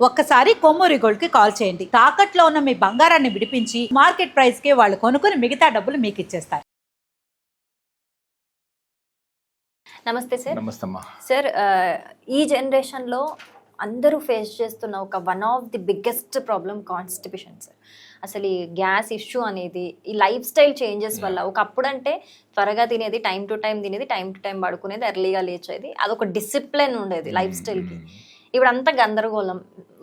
ఒక్కసారి కొమ్మూరి గోల్డ్ కి కాల్ చేయండి. తాకట్లో ఉన్న మీ బంగారాన్ని విడిపించి మార్కెట్ ప్రైస్ కి వాళ్ళు కొనుక్కుని మిగతా డబ్బులు మీకు ఇచ్చేస్తారు. నమస్తే సార్. నమస్తే అమ్మా. సార్, ఈ జనరేషన్లో అందరూ ఫేస్ చేస్తున్న ఒక one of the biggest problem constipation sir. అసలు ఈ గ్యాస్ ఇష్యూ అనేది ఈ లైఫ్ స్టైల్ చేంజెస్ వల్ల, ఒకప్పుడు అంటే త్వరగా తినేది, టైం టు టైం తినేది, టైం టు టైం పడుకునేది, ఎర్లీగా లేచేది, అదొక డిసిప్లిన్ ఉండేది లైఫ్ స్టైల్కి. ఇప్పుడు అంతా గందరగోళం,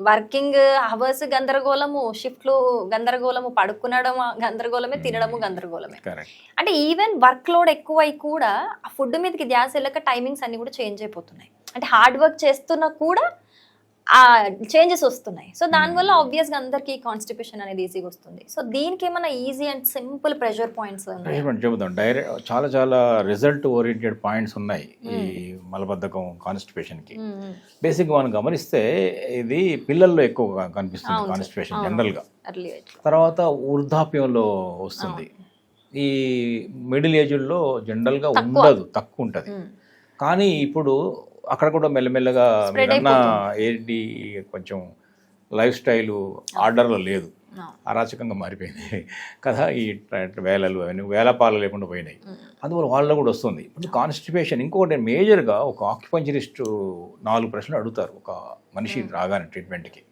వర్కింగ్ అవర్స్ గందరగోళము, షిఫ్ట్లు గందరగోళము, పడుకునడం గందరగోళమే, తినడము గందరగోళమే. అంటే ఈవెన్ వర్క్ లోడ్ ఎక్కువై కూడా ఆ ఫుడ్ మీదకి ధ్యాస వెళ్ళక టైమింగ్స్ అన్ని కూడా చేంజ్ అయిపోతున్నాయి. అంటే హార్డ్ వర్క్ చేస్తున్నా కూడా ఆ చేంజెస్ వస్తున్నాయి. సో దానివల్ల ఆబ్వియస్గా అందరికీ కాన్స్టిపేషన్ అనేది ఈజీగా వస్తుంది. సో దీనికి ఏమైనా easy and simple pressure points చెబుతాం. డైరెక్ట్ చాలా రిజల్ట్ ఓరియంటెడ్ పాయింట్స్ ఉన్నాయి ఈ మలబద్ధకం కాన్స్టిపేషన్కి. బేసిక్గా మనం గమనిస్తే ఇది పిల్లల్లో ఎక్కువగా కనిపిస్తుంది కాన్స్టిపేషన్ జనరల్గా. తర్వాత వృద్ధాప్యంలో వస్తుంది. ఈ మిడిల్ ఏజ్లో జనరల్గా ఉండదు, తక్కువ ఉంటుంది. కానీ ఇప్పుడు అక్కడ కూడా మెల్లమెల్లగా మీరన్నా ఏంటి కొంచెం లైఫ్ స్టైలు ఆర్డర్లో లేదు, అరాచకంగా మారిపోయింది కదా. ఈ వేలలు అవన్నీ వేలపాలు లేకుండా పోయినాయి. అందువల్ల వాళ్ళలో కూడా వస్తుంది ఇప్పుడు కాన్స్టిపేషన్. ఇంకొకటి మేజర్గా ఒక ఆక్యుపంచరిస్ట్ 4 ప్రశ్నలు అడుగుతారు ఒక మనిషి రాగానే ట్రీట్మెంట్కి.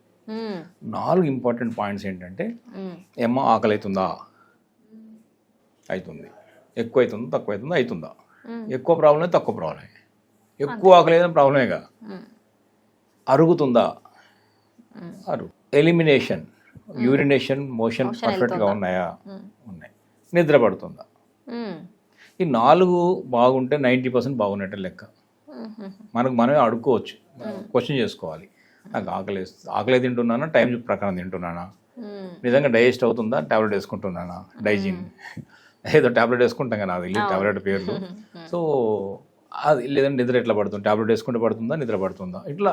4 ఇంపార్టెంట్ పాయింట్స్ ఏంటంటే, ఏమో ఆకలి అవుతుందా, అవుతుంది, ఎక్కువ అవుతుందా, తక్కువ అవుతుందా, అవుతుందా, ఎక్కువ ప్రాబ్లమే, తక్కువ ప్రాబ్లమే, ఎక్కువ ఆకలి ఏదైనా ప్రాబ్లమేగా, అరుగుతుందా, ఎలిమినేషన్, యూరినేషన్, మోషన్ పర్ఫెక్ట్గా ఉన్నాయా, ఉన్నాయి, నిద్ర పడుతుందా. ఈ 4 బాగుంటే 90% బాగున్నట్టే లెక్క. మనమే అడుక్కోవచ్చు, క్వశ్చన్ చేసుకోవాలి. నాకు ఆకలి తింటున్నానా, టైం ప్రకారం తింటున్నానా, నిజంగా డైజెస్ట్ అవుతుందా, ట్యాబ్లెట్ వేసుకుంటున్నానా, డైజిన్ ఏదో ట్యాబ్లెట్ వేసుకుంటాం కదా, అది ట్యాబ్లెట్ పేర్లు. సో అది లేదంటే నిద్ర ఎట్లా పడుతుంది, ట్యాబ్లెట్ వేసుకుంటే పడుతుందా, నిద్ర పడుతుందా, ఇట్లా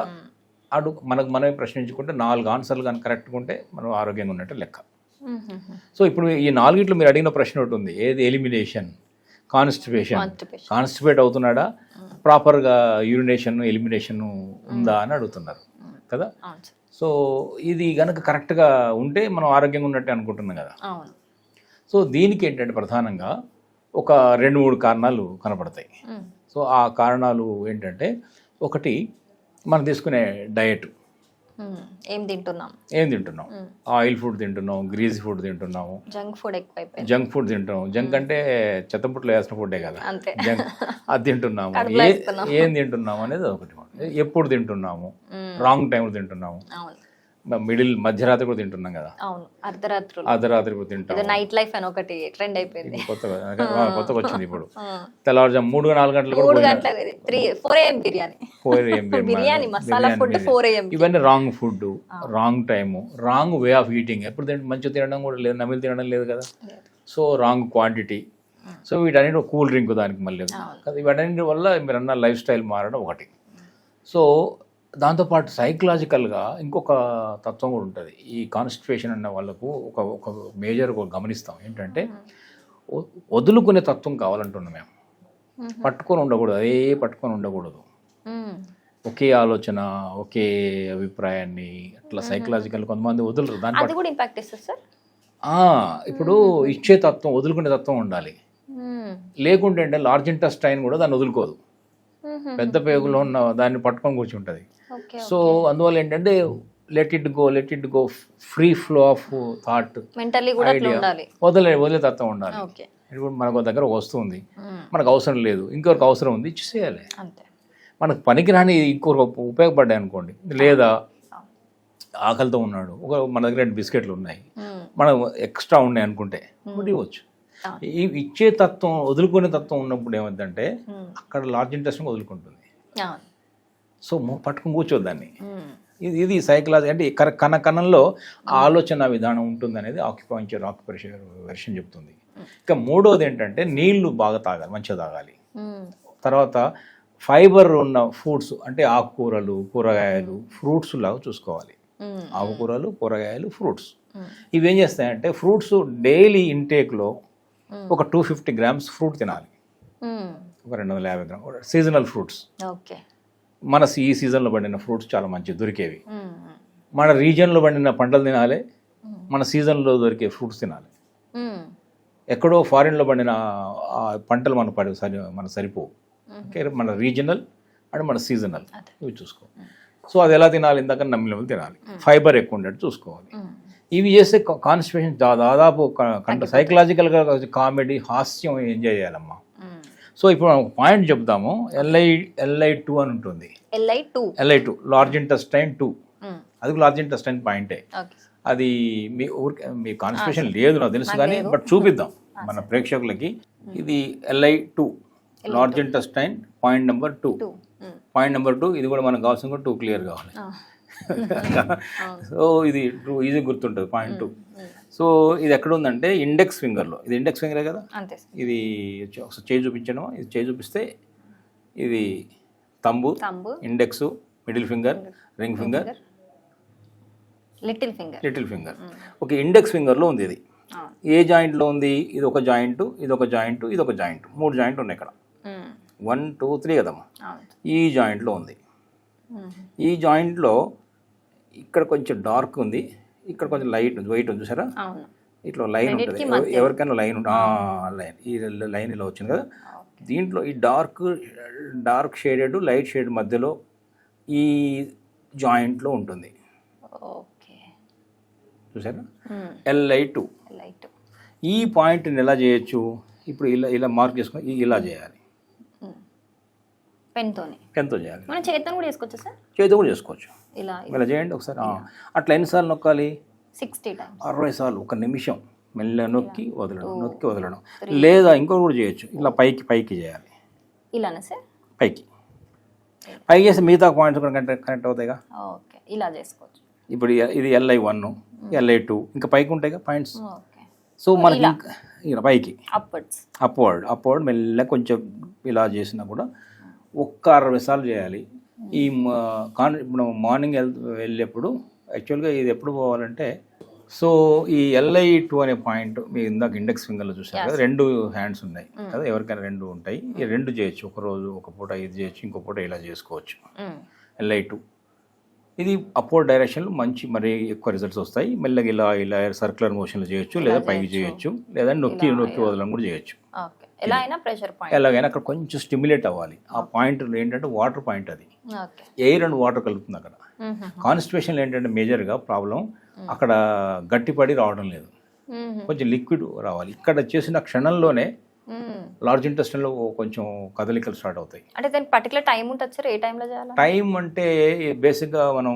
మనమే ప్రశ్నించుకుంటే 4 ఆన్సర్లు కానీ కరెక్ట్గా ఉంటే మనం ఆరోగ్యంగా ఉన్నట్టు లెక్క. సో ఇప్పుడు ఈ 4 మీరు అడిగిన ప్రశ్న ఒకటి ఉంది, ఏది ఎలిమినేషన్, కాన్స్టిపేట్ అవుతున్నాడా, ప్రాపర్గా యూరినేషన్ ఎలిమినేషన్ ఉందా అని అడుగుతున్నారు కదా. సో ఇది కనుక కరెక్ట్గా ఉంటే మనం ఆరోగ్యంగా ఉన్నట్టే అనుకుంటున్నాం కదా. సో దీనికి ఏంటంటే ప్రధానంగా ఒక 2-3 కారణాలు కనపడతాయి. సో ఆ కారణాలు ఏంటంటే, ఒకటి మనం తీసుకునే డయట్, ఏం తింటున్నాం, ఆయిల్ ఫుడ్ తింటున్నాం, గ్రీజీ ఫుడ్ తింటున్నాము, జంక్ ఫుడ్ తింటున్నాం. జంక్ అంటే చెత్తపుట్లో వేసిన ఫుడ్డే కదా, జంక్ అది తింటున్నాము. ఏం తింటున్నాము అనేది ఒకటి. ఎప్పుడు తింటున్నాము, రాంగ్ టైంలో తింటున్నాము, మధ్యరాత్రి కూడా తింటున్నాం కదా, అర్ధరాత్రి కూడా తింటాం. నైట్ లైఫ్ అని ఒకటి ట్రెండ్ అయిపోయింది, కొత్తగా వచ్చింది ఇప్పుడు. తెల్లవారుజాము 3-4 గంటలకు ఇవన్నీ wrong food, wrong time, wrong way of eating. ఎప్పుడు మంచిగా తినడం కూడా లేదు, నమిలి తినడం లేదు కదా. So wrong quantity. సో వీటన్నిటి కూల్ డ్రింక్ దానికి మళ్ళీ కదా. వీటన్నిటి వల్ల మీరు అన్న లైఫ్ స్టైల్ మారడం ఒకటి. సో దాంతోపాటు సైకలాజికల్గా ఇంకొక తత్వం కూడా ఉంటుంది. ఈ కాన్స్టిపేషన్ అన్న వాళ్ళకు ఒక మేజర్ గమనిస్తాం ఏంటంటే, వదులుకునే తత్వం కావాలంటున్నాం మేము. పట్టుకొని ఉండకూడదు, అదే పట్టుకొని ఉండకూడదు, ఒకే ఆలోచన, ఒకే అభిప్రాయాన్ని అట్లా సైకలాజికల్ కొంతమంది వదులరు. దాని కూడా ఇంపాక్ట్ ఇస్తుంది సార్. ఇప్పుడు ఇచ్చే తత్వం, వదులుకునే తత్వం ఉండాలి. లేకుంటే అంటే లార్జ్ ఇంటెస్టైన్ కూడా దాన్ని వదులుకోదు, పెద్ద పేగులో ఉన్న దాన్ని పట్టుకొని కూర్చుంటుంది. సో అందువల్ల ఏంటంటే let it go, free flow of thought, వదిలే తత్వం ఉండాలి. ఇప్పుడు మనకు దగ్గర ఒక వస్తువు ఉంది, మనకు అవసరం లేదు, ఇంకొకరికి అవసరం ఉంది, ఇచ్చేయాలి. మనకు పనికిరాని ఇంకొకరికి ఉపయోగపడ్డాయి అనుకోండి, లేదా ఆకలితో ఉన్నాడు, మన దగ్గర 2 బిస్కెట్లు ఉన్నాయి, మనం ఎక్స్ట్రా ఉన్నాయి అనుకుంటే ఇవ్వచ్చు. ఈ ఇచ్చే తత్వం, వదులుకునే తత్వం ఉన్నప్పుడు ఏమైందంటే అక్కడ లార్జ్ ఇంట్రెస్ట్ వదులుకుంటుంది. సో పట్టుకుని కూర్చోద్దాన్ని. ఇది సైకలాజీ అంటే కణంలో ఆలోచన విధానం ఉంటుంది అనేది ఆక్యుపేషన్ చెప్తుంది. ఇక 3వది ఏంటంటే, నీళ్లు బాగా తాగాలి, మంచిగా తాగాలి. తర్వాత ఫైబర్ ఉన్న ఫుడ్స్ అంటే ఆకుకూరలు, కూరగాయలు, ఫ్రూట్స్ లాగా చూసుకోవాలి. ఆకుకూరలు, కూరగాయలు, ఫ్రూట్స్ ఇవేం చేస్తాయంటే, ఫ్రూట్స్ డైలీ ఇంటేక్లో ఒక 250 grams ఫ్రూట్ తినాలి, ఒక 250 grams సీజనల్ ఫ్రూట్స్. మన ఈ సీజన్లో పడిన ఫ్రూట్స్ చాలా మంచి దొరికేవి. మన రీజియన్లో పండిన పంటలు తినాలి, మన సీజన్లో దొరికే ఫ్రూట్స్ తినాలి. ఎక్కడో ఫారిన్లో పండిన ఆ పంటలు మన సరిపోవు. ఓకే, మన రీజనల్ అండ్ మన సీజనల్ ఇవి చూసుకో. సో అది ఎలా తినాలి, ఇందాక నమ్మినవి తినాలి, ఫైబర్ ఎక్కువ ఉండేట్టు చూసుకోవాలి. ఇవి చేస్తే కాన్స్టిపేషన్ దాదాపు సైకలాజికల్గా కామెడీ హాస్యం ఎంజాయ్ చేయాలమ్మా. సో ఇప్పుడు మనం పాయింట్ చెప్తాము, LI2 అని ఉంటుంది. LI2 లార్జ్ ఇంటెస్టైన్ 2, అది లార్జ్ ఇంటెస్టైన్ పాయింటే. అది మీ కాన్స్టిపేషన్ లేదు నాకు తెలుసు కానీ బట్ చూపిద్దాం మన ప్రేక్షకులకి. ఇది LI2 large intestine point number 2. Point number 2 ఇది కూడా మనకు కావాల్సిన కూడా 2 క్లియర్ కావాలి. సో ఇది 2 ఈజీ గుర్తుంటుంది పాయింట్ 2. సో ఇది ఎక్కడ ఉందంటే ఇండెక్స్ ఫింగర్లో. ఇది ఇండెక్స్ ఫింగరే కదా, ఇది ఒకసారి చేయి చూపించడం. ఇది చేయి చూపిస్తే ఇది thumb, index, middle finger, ring finger, little finger. Okay, index ఫింగర్లో ఉంది. ఇది ఏ జాయింట్లో ఉంది? ఇది ఒక జాయింట్, ఇది ఒక జాయింట్, ఇది ఒక జాయింట్, 3 జాయింట్లు ఉన్నాయి ఇక్కడ. 1 2 3 కదమ్మా. ఈ జాయింట్లో ఉంది. ఈ జాయింట్లో ఇక్కడ కొంచెం డార్క్ ఉంది, ఇక్కడ కొంచెం వైట్ ఉంది చూసారా? ఇట్లా లైన్ ఉంటుంది, ఎవరికైనా లైన్ లైన్, ఈ లైన్ ఇలా వచ్చింది కదా. దీంట్లో ఈ డార్క్ షేడెడ్ లైట్ షేడ్ మధ్యలో ఈ జాయింట్లో ఉంటుంది చూసారా? LI2. ఈ పాయింట్ని ఎలా చేయొచ్చు? ఇప్పుడు ఇలా మార్క్ చేసుకొని ఇలా చేయాలి, పెన్తో చేయాలి. చేతితో కూడా చేసుకోవచ్చు సార్, చేతితో కూడా చేసుకోవచ్చు. ఇలా చేయండి ఒకసారి. అట్లా ఎన్నిసార్లు నొక్కాలి? 60 సార్లు, 1 నిమిషం మెల్ల నొక్కి వదలడం. లేదా ఇంకోటి కూడా చేయొచ్చు, ఇలా పైకి చేయాలి. ఇలానే సార్, పైకి చేస్తే మిగతా పాయింట్స్ కూడా కనెక్ట్ అవుతాయిగా. ఇలా చేసుకోవచ్చు. ఇప్పుడు ఇది LI1, LI2 ఇంకా పైకి ఉంటాయిగా పాయింట్స్. సో మనకి ఇలా పైకి అప్వర్డ్ మెల్ల కొంచెం ఇలా చేసినా కూడా 60 సార్లు చేయాలి. ఇప్పుడు మార్నింగ్ వెళ్ళేప్పుడు యాక్చువల్గా ఇది ఎప్పుడు పోవాలంటే, సో ఈ LI2 అనే పాయింట్ మీరు ఇందాక ఇండెక్స్ ఫింగర్లో చూసారు కదా, 2 హ్యాండ్స్ ఉన్నాయి కదా, ఎవరికైనా 2 ఉంటాయి. ఈ 2 చేయొచ్చు, ఒక రోజు ఒక పూట ఇది చేయొచ్చు, ఇంకో పూట ఇలా చేసుకోవచ్చు. LI2 ఇది అప్వర్డ్ డైరెక్షన్లో మంచి మరి ఎక్కువ రిజల్ట్స్ వస్తాయి. మెల్లగా ఇలా సర్క్యులర్ మోషన్లో చేయొచ్చు, లేదా పైకి చేయొచ్చు, లేదా నొక్కి వదలడం కూడా చేయొచ్చు. ఎలాగైనా అక్కడ కొంచెం స్టిమ్యులేట్ అవ్వాలి. ఆ పాయింట్ ఏంటంటే వాటర్ పాయింట్, అది ఎయిర్ అండ్ వాటర్ కలుపుతుంది అక్కడ. కాన్స్టిపేషన్లో ఏంటంటే మేజర్గా ప్రాబ్లం అక్కడ గట్టిపడి రావడం లేదు, కొంచెం లిక్విడ్ రావాలి. ఇక్కడ చేసిన క్షణంలోనే లార్జ్ ఇంటెస్టైన్లో కొంచెం కదలికలు స్టార్ట్ అవుతాయి. అంటే దానికి పర్టికులర్ టైం ఉంటుంది సార్, ఏ టైంలో చేయాలి? టైం అంటే బేసిక్గా మనం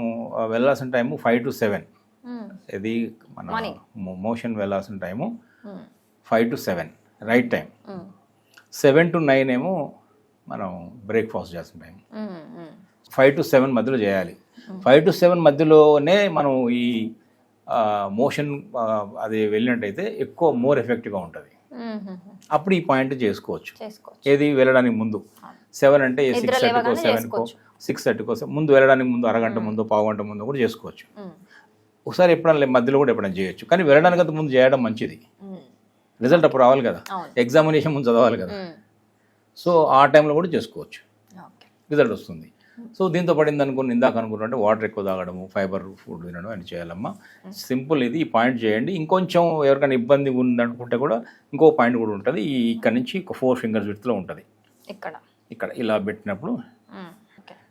వెళ్ళాల్సిన టైము 5 to 7. ఇది మన మోషన్ వెళ్ళాల్సిన time 5 to 7 right time. 7 to 9 ఏమో మనం బ్రేక్ఫాస్ట్ చేయాల్సిన టైం. 5 to 7 మధ్యలో చేయాలి. 5 to 7 మధ్యలోనే మనం ఈ మోషన్ అది వెళ్ళినట్టయితే ఎక్కువ మోర్ ఎఫెక్టివ్గా ఉంటుంది. అప్పుడు ఈ పాయింట్ చేసుకోవచ్చు. ఏది వెళ్ళడానికి ముందు 7 అంటే 6:30కో 7కో 6:30కో ముందు వెళ్ళడానికి ముందు అరగంట ముందు పావుగంట ముందు కూడా చేసుకోవచ్చు. ఒకసారి ఎప్పుడైనా మధ్యలో కూడా ఎప్పుడైనా చేయొచ్చు, కానీ వెళ్ళడానికి అంత ముందు చేయడం మంచిది. రిజల్ట్ అప్పుడు రావాలి కదా, ఎగ్జామినేషన్ ముందు చదవాలి కదా. సో ఆ టైంలో కూడా చేసుకోవచ్చు, రిజల్ట్ వస్తుంది. సో దీంతో పడింది అనుకుని ఇందాక అనుకుంటుంటే వాటర్ ఎక్కువ తాగడము, ఫైబర్ ఫుడ్ తినడం అని చేయాలమ్మా. సింపుల్ ఇది, ఈ పాయింట్ చేయండి. ఇంకొంచెం ఎవరికైనా ఇబ్బంది ఉందనుకుంటే కూడా ఇంకో పాయింట్ కూడా ఉంటుంది. ఇక్కడ నుంచి 4 ఫింగర్స్ విడ్త్లో ఉంటుంది. ఇక్కడ ఇలా పెట్టినప్పుడు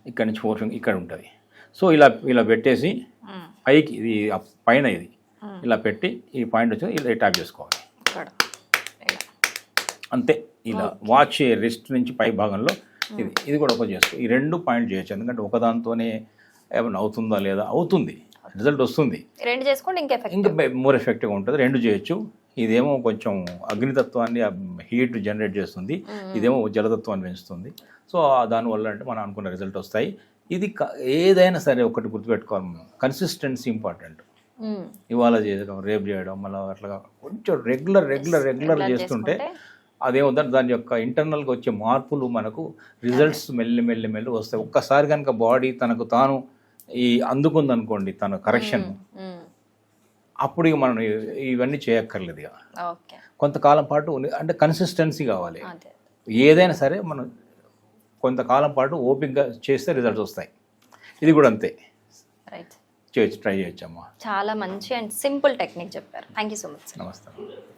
ఇక్కడ నుంచి 4 ఫింగర్ ఇక్కడ ఉంటుంది. సో ఇలా పెట్టేసి పైకి ఇది పైన ఇది ఇలా పెట్టి ఈ పాయింట్ వచ్చి ఇలా ట్యాప్ చేసుకోవాలి అంతే. ఇలా వాచ్ రిస్ట్ నుంచి పై భాగంలో ఇది కూడా ఒక చేసుకో. ఈ 2 పాయింట్ చేయొచ్చు, ఎందుకంటే ఒకదాంతోనే ఏమైనా అవుతుందా లేదా, అవుతుంది, రిజల్ట్ వస్తుంది. 2 చేసుకుంటే ఇంకా మోర్ ఎఫెక్టివ్గా ఉంటుంది. 2 చేయొచ్చు. ఇదేమో కొంచెం అగ్నితత్వాన్ని హీట్ జనరేట్ చేస్తుంది, ఇదేమో జలతత్వాన్ని పెంచుతుంది. సో దానివల్ల అంటే మనం అనుకున్న రిజల్ట్ వస్తాయి. ఇది ఏదైనా సరే ఒకటి గుర్తుపెట్టుకోవాలి, కన్సిస్టెన్సీ ఇంపార్టెంట్. ఇవాళ చేయడం, రేపు చేయడం, మళ్ళీ అట్లా కొంచెం రెగ్యులర్ చేస్తుంటే అదేమవుతుంది, దాని యొక్క ఇంటర్నల్గా వచ్చే మార్పులు మనకు రిజల్ట్స్ మెల్లి వస్తాయి. ఒక్కసారి కనుక బాడీ తనకు తాను అందుకుంది అనుకోండి తన కరెక్షన్, అప్పుడు ఇక మనం ఇవన్నీ చేయక్కర్లేదు. ఇక కొంతకాలం పాటు అంటే కన్సిస్టెన్సీ కావాలి. ఏదైనా సరే మనం కొంతకాలం పాటు ఓపికగా చేస్తే రిజల్ట్స్ వస్తాయి. ఇది కూడా అంతే. చేయొచ్చు, ట్రై చేయొచ్చమ్మా. చాలా మంచి అండ్ సింపుల్ టెక్నిక్ చెప్పారు. Thank you so much sir. నమస్తే.